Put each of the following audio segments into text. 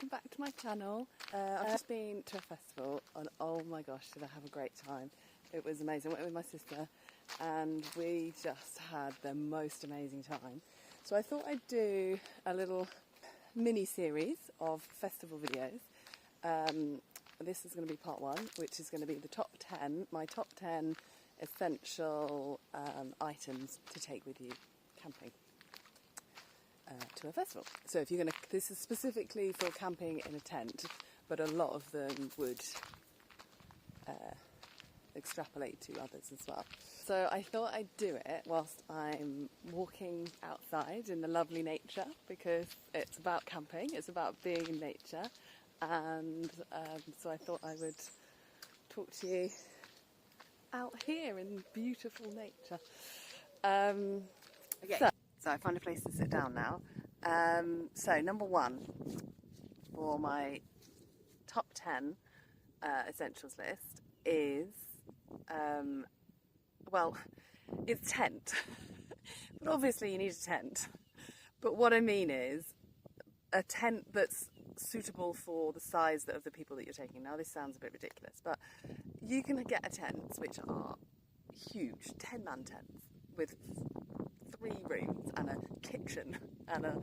welcome back to my channel. I've just been to a festival and oh my gosh, did I have a great time. It was amazing. I went with my sister and we just had the most amazing time. So I thought I'd do a little mini series of festival videos. This is going to be part one, which is going to be the top 10, my top 10 essential items to take with you camping. To a festival. So if you're going to, this is specifically for camping in a tent, but a lot of them would extrapolate to others as well. So I thought I'd do it whilst I'm walking outside in the lovely nature, because it's about camping, it's about being in nature, and so I thought I would talk to you out here in beautiful nature. Okay. So I found a place to sit down now. So number one for my top 10 essentials list is, well, it's tent. But obviously you need a tent. But what I mean is a tent that's suitable for the size of the people that you're taking. Now this sounds a bit ridiculous, but you can get a tent which are huge, 10-man tents with 3 rooms and a kitchen and a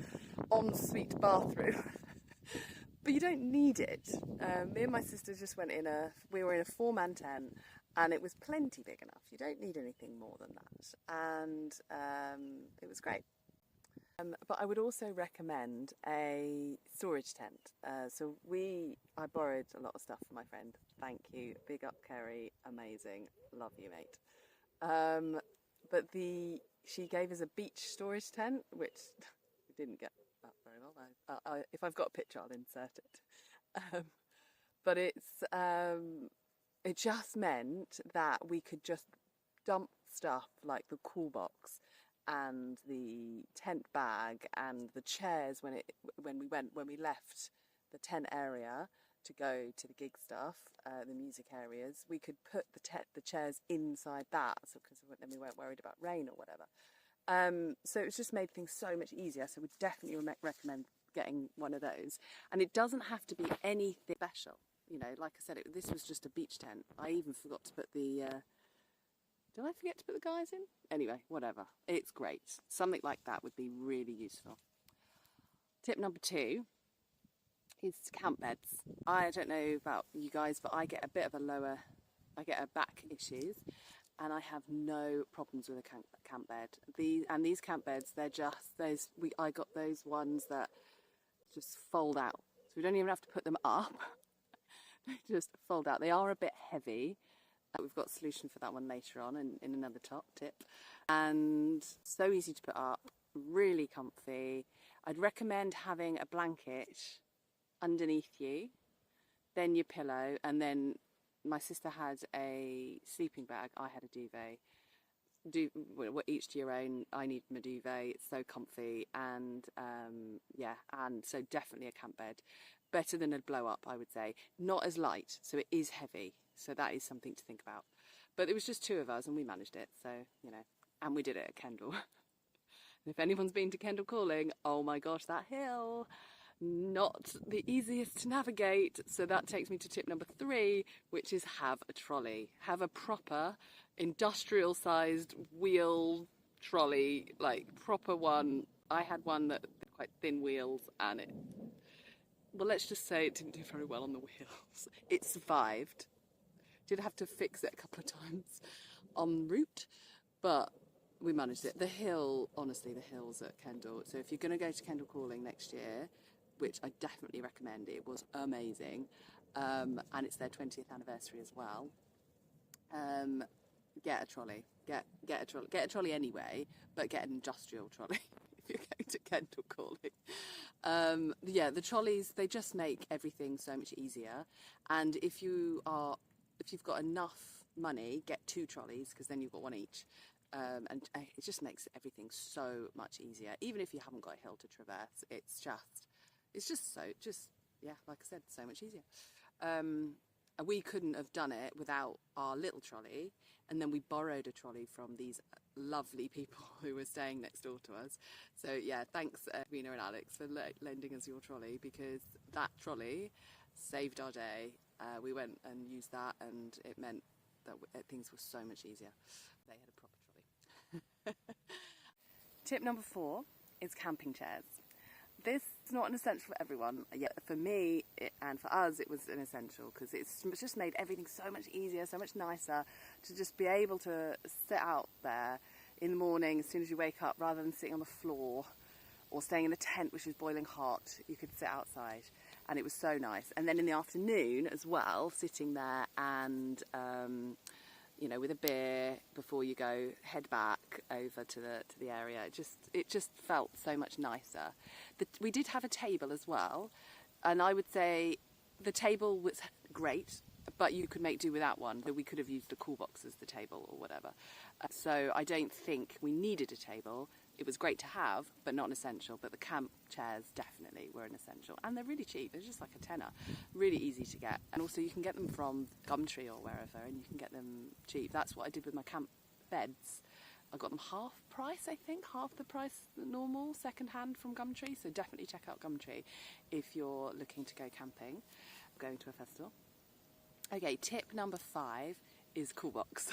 ensuite bathroom. But you don't need it. Me and my sister just went we were in a 4-man tent and it was plenty big enough. You don't need anything more than that. And it was great. But I would also recommend a storage tent. So I borrowed a lot of stuff from my friend. Thank you. Big up, Kerry. Amazing. Love you, mate. But she gave us a beach storage tent, which we didn't get that very well. If I've got a picture, I'll insert it. But it just meant that we could just dump stuff like the cool box and the tent bag and the chairs when we left the tent area to go to the gig stuff, the music areas. We could put the chairs inside that, so because then we weren't worried about rain or whatever. So it's just made things so much easier. So we definitely recommend getting one of those. And it doesn't have to be anything special. You know, like I said, this was just a beach tent. I even forgot to put the... did I forget to put the guys in? Anyway, whatever. It's great. Something like that would be really useful. Tip number 2 is camp beds. I don't know about you guys, but I get a back issues, and I have no problems with a camp bed. These camp beds, they're just I got those ones that just fold out, so we don't even have to put them up. They just fold out. They are a bit heavy. We've got a solution for that one later on in another top tip. And so easy to put up, really comfy. I'd recommend having a blanket underneath you, then your pillow, and then my sister had a sleeping bag, I had a duvet. Each to your own. I need my duvet, it's so comfy, and yeah, and so definitely a camp bed. Better than a blow up, I would say. Not as light, so it is heavy, so that is something to think about. But it was just 2 of us and we managed it, so, you know, and we did it at Kendal. If anyone's been to Kendal Calling, oh my gosh, that hill, not the easiest to navigate. So that takes me to tip number 3, which is have a trolley. Have a proper industrial sized wheel trolley, like proper one. I had one that had quite thin wheels and well, let's just say it didn't do very well on the wheels. It survived. Did have to fix it a couple of times en route, but we managed it. The hill, honestly, the hills at Kendal. So if you're going to go to Kendal Calling next year, which I definitely recommend, it was amazing, and it's their 20th anniversary as well. Get a trolley. Get a trolley. Get a trolley anyway, but get an industrial trolley if you're going to Kendal Calling. Yeah, the trolleys, they just make everything so much easier. And if you've got enough money, get 2 trolleys, because then you've got 1 each. And it just makes everything so much easier. Even if you haven't got a hill to traverse, yeah, like I said, so much easier. We couldn't have done it without our little trolley, and then we borrowed a trolley from these lovely people who were staying next door to us. So yeah, thanks Rena and Alex for lending us your trolley, because that trolley saved our day. We went and used that, and it meant that things were so much easier. They had a proper trolley. Tip number 4 is camping chairs. This is not an essential for everyone, yet for me and for us it was an essential, because it's just made everything so much easier, so much nicer to just be able to sit out there in the morning as soon as you wake up, rather than sitting on the floor or staying in the tent which is boiling hot. You could sit outside, and it was so nice. And then in the afternoon as well, sitting there and you know, with a beer before you go head back over to the area. It just felt so much nicer. We did have a table as well, and I would say the table was great, but you could make do without one. We could have used a cool box as the table or whatever. So I don't think we needed a table. It was great to have, but not an essential. But the camp chairs definitely were an essential. And they're really cheap. They're just like a tenner. Really easy to get. And also you can get them from Gumtree or wherever, and you can get them cheap. That's what I did with my camp beds. I got them half price, I think, half the price normal, second hand from Gumtree. So definitely check out Gumtree if you're looking to go camping, going to a festival. Okay, tip number 5 is cool box.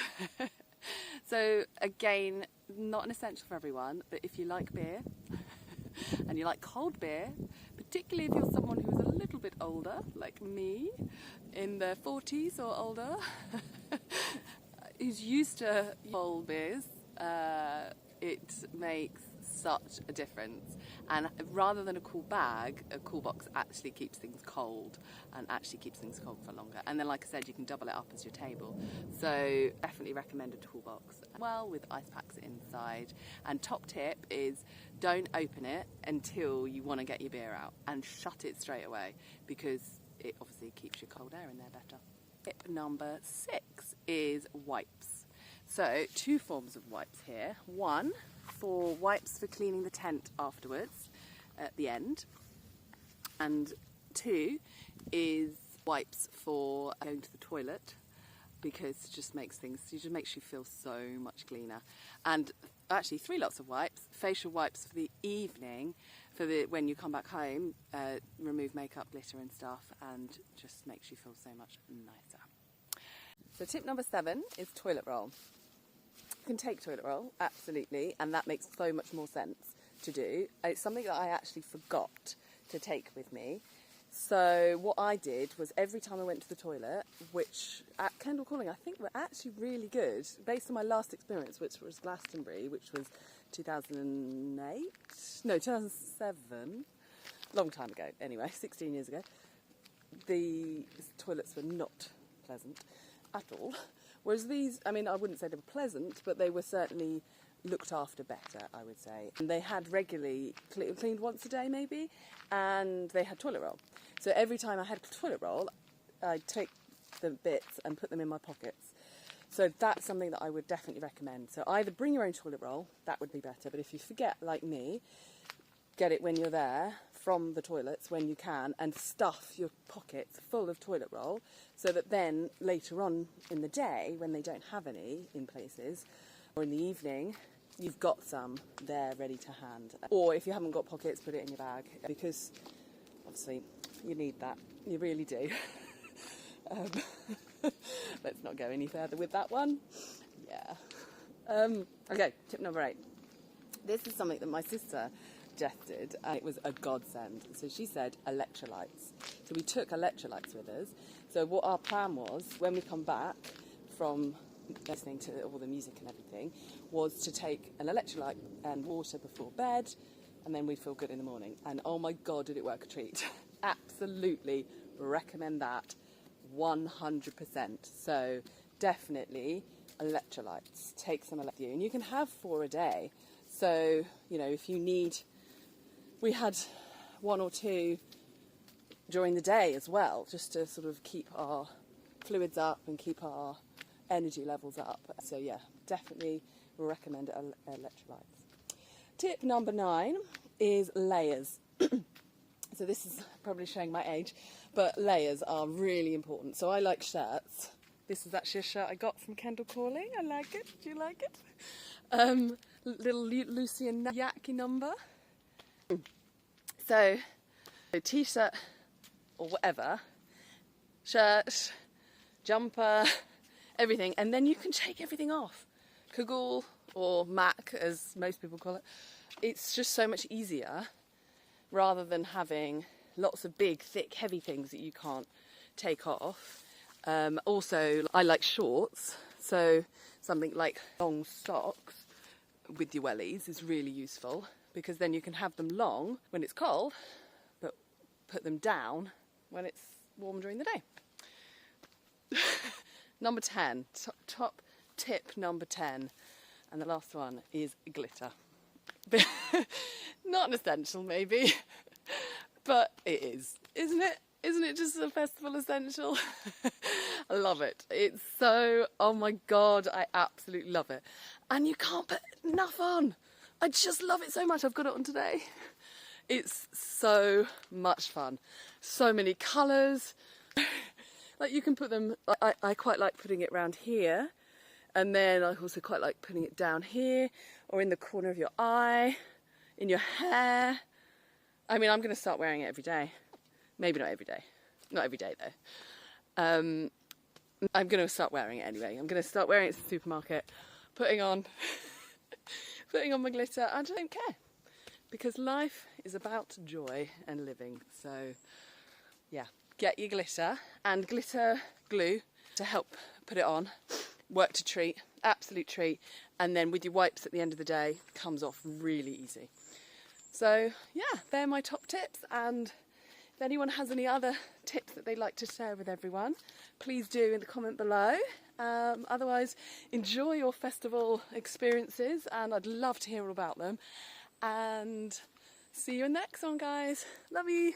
So again, not an essential for everyone, but if you like beer and you like cold beer, particularly if you're someone who's a little bit older, like me, in their 40s or older, who's used to cold beers, it makes such a difference. And rather than a cool bag, a cool box actually keeps things cold, and actually keeps things cold for longer. And then, like I said, you can double it up as your table. So definitely recommend a toolbox, well, with ice packs inside. And top tip is don't open it until you want to get your beer out, and shut it straight away, because it obviously keeps your cold air in there better. Tip number 6 is wipes. So 2 forms of wipes here. One for wipes for cleaning the tent afterwards at the end, and 2 is wipes for going to the toilet, because it just makes you feel so much cleaner. And actually 3 lots of wipes: facial wipes for the evening, for when you come back home, remove makeup, glitter and stuff, and just makes you feel so much nicer. So tip number 7 is toilet roll. You can take toilet roll, absolutely, and that makes so much more sense to do. It's something that I actually forgot to take with me. So what I did was, every time I went to the toilet, which at Kendal Calling I think were actually really good, based on my last experience, which was Glastonbury, which was 2007, long time ago anyway, 16 years ago. The toilets were not pleasant at all. Whereas these, I mean, I wouldn't say they were pleasant, but they were certainly looked after better, I would say. And they had regularly cleaned once a day maybe, and they had toilet roll. So every time I had toilet roll, I'd take the bits and put them in my pockets. So that's something that I would definitely recommend. So either bring your own toilet roll, that would be better, but if you forget, like me, get it when you're there from the toilets when you can, and stuff your pockets full of toilet roll, so that then later on in the day, when they don't have any in places, or in the evening, you've got some there ready to hand. Or if you haven't got pockets, put it in your bag, because obviously you need that, you really do. Let's not go any further with that one. Yeah. Okay, tip number 8. This is something that my sister suggested, and it was a godsend. So she said electrolytes. So we took electrolytes with us. So what our plan was, when we come back from listening to all the music and everything, was to take an electrolyte and water before bed, and then we'd feel good in the morning. And oh my God, did it work a treat. Absolutely recommend that 100%. So definitely electrolytes. Take some electrolytes, and you can have 4 a day. So, you know, if you need, we had 1 or 2 during the day as well, just to sort of keep our fluids up and keep our energy levels up. So yeah, definitely recommend electrolytes. Tip number 9 is layers. So this is probably showing my age, but layers are really important. So I like shirts. This is actually a shirt I got from Kendal Calling. I like it. Do you like it? Little Lucy and Yaki number. So a t-shirt or whatever, shirt, jumper, everything, and then you can take everything off. Kugel or Mac, as most people call it. It's just so much easier rather than having lots of big, thick, heavy things that you can't take off. Also, I like shorts, so something like long socks with your wellies is really useful, because then you can have them long when it's cold, but put them down when it's warm during the day. Number 10, top tip number 10, and the last one is glitter. Not an essential maybe, but it is, isn't it? Isn't it just a festival essential? I love it. It's so, oh my God, I absolutely love it. And you can't put enough on. I just love it so much. I've got it on today. It's so much fun. So many colours. Like you can put them, I quite like putting it around here. And then I also quite like putting it down here or in the corner of your eye, in your hair. I mean, I'm going to start wearing it every day. Maybe not every day. Not every day though. I'm going to start wearing it anyway. I'm going to start wearing it to the supermarket, putting on my glitter. I don't care, because life is about joy and living. So yeah, get your glitter and glitter glue to help put it on. Worked a treat, absolute treat. And then with your wipes at the end of the day, it comes off really easy. So yeah, they're my top tips, and if anyone has any other tips that they'd like to share with everyone, please do in the comment below. Otherwise, enjoy your festival experiences, and I'd love to hear all about them. And see you in the next one, guys. Love you.